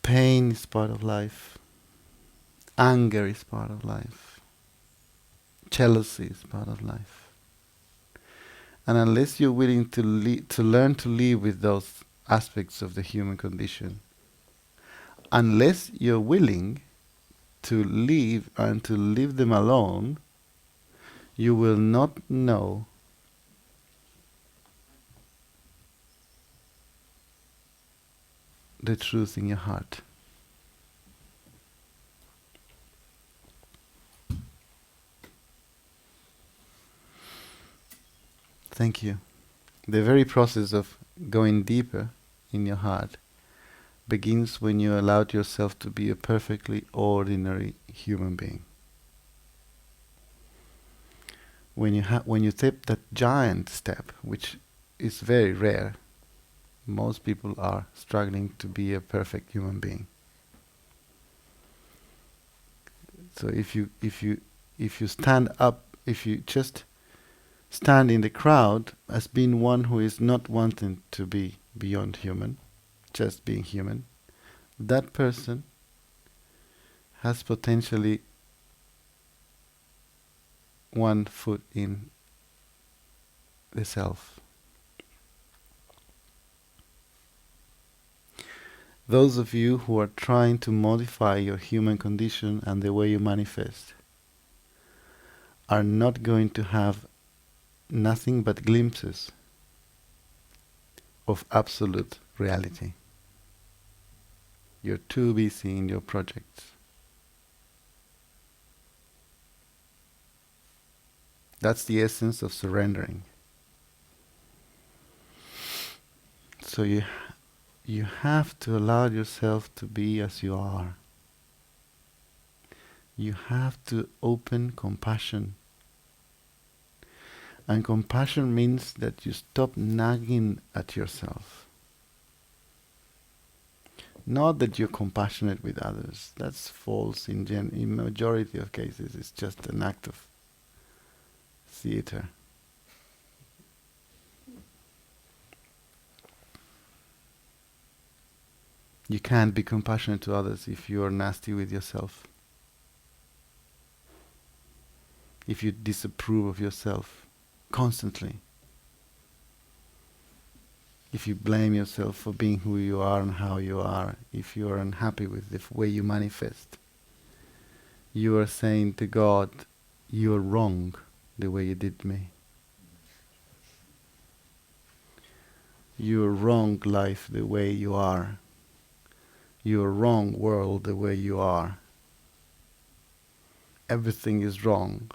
Pain is part of life. Anger is part of life. Jealousy is part of life. And unless you're willing to learn to live with those aspects of the human condition, unless you're willing to live and to leave them alone, you will not know the truth in your heart. Thank you. The very process of going deeper in your heart begins when you allowed yourself to be a perfectly ordinary human being. When you take that giant step, which is very rare, most people are struggling to be a perfect human being. So if you stand up, if you just stand in the crowd as being one who is not wanting to be beyond human, just being human, that person has potentially one foot in the self. Those of you who are trying to modify your human condition and the way you manifest are not going to have nothing but glimpses of absolute reality. You're too busy in your projects. That's the essence of surrendering. So you have to allow yourself to be as you are. You have to open compassion. And compassion means that you stop nagging at yourself. Not that you're compassionate with others. That's false in majority of cases. It's just an act of theater. You can't be compassionate to others if you are nasty with yourself. If you disapprove of yourself constantly. If you blame yourself for being who you are and how you are, if you are unhappy with the way you manifest, you are saying to God, you are wrong the way you did me. You are wrong life the way you are. You are wrong world the way you are. Everything is wrong.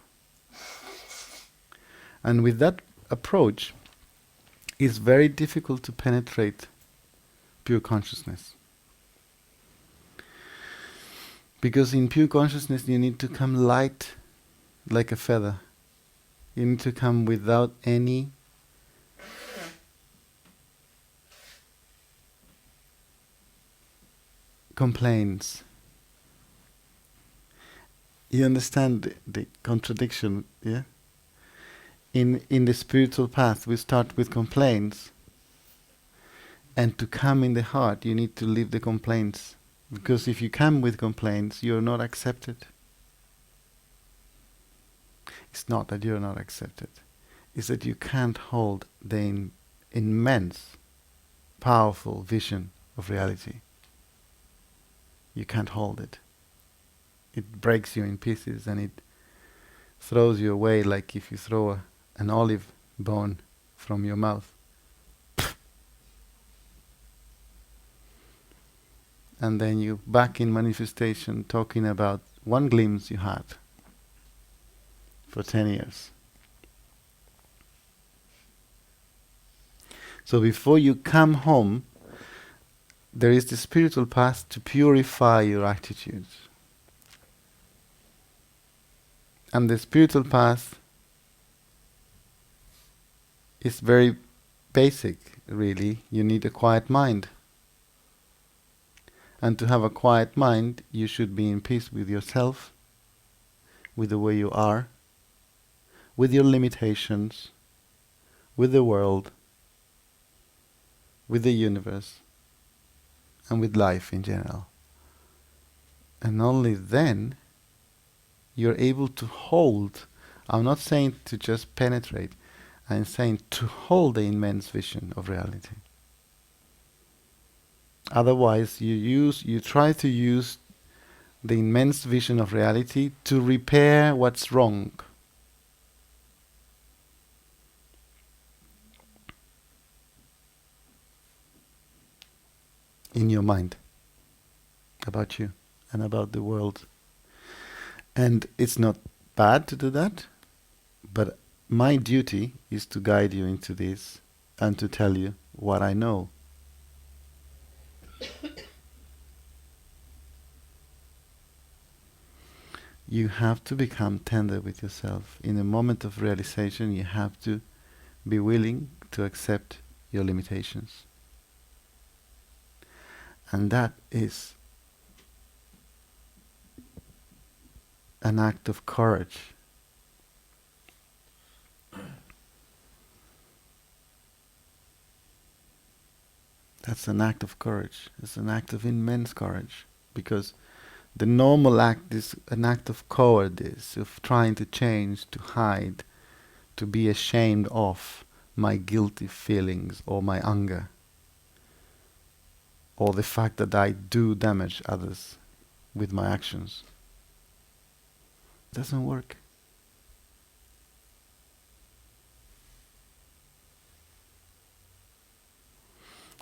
And with that approach, it's very difficult to penetrate pure consciousness. Because in pure consciousness you need to come light like a feather. You need to come without any complaints. You understand the contradiction, yeah? In the spiritual path we start with complaints. And to come in the heart you need to leave the complaints. Because if you come with complaints you are not accepted. It's not that you are not accepted. It's that you can't hold the immense, powerful vision of reality. You can't hold it. It breaks you in pieces and it throws you away like if you throw an olive bone from your mouth. And then you back in manifestation talking about one glimpse you had for 10 years. So before you come home, there is the spiritual path to purify your attitudes. And the spiritual path is very basic, really. You need a quiet mind. And to have a quiet mind, you should be in peace with yourself, with the way you are, with your limitations, with the world, with the universe, and with life in general. And only then you're able to hold. I'm not saying to just penetrate, I'm saying to hold the immense vision of reality. Otherwise, you try to use the immense vision of reality to repair what's wrong in your mind about you and about the world. And it's not bad to do that, but my duty is to guide you into this and to tell you what I know. You have to become tender with yourself. In a moment of realization, you have to be willing to accept your limitations. And that is an act of courage. That's an act of courage. It's an act of immense courage. Because the normal act is an act of cowardice, of trying to change, to hide, to be ashamed of my guilty feelings or my anger, or the fact that I do damage others with my actions. It doesn't work.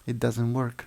It doesn't work.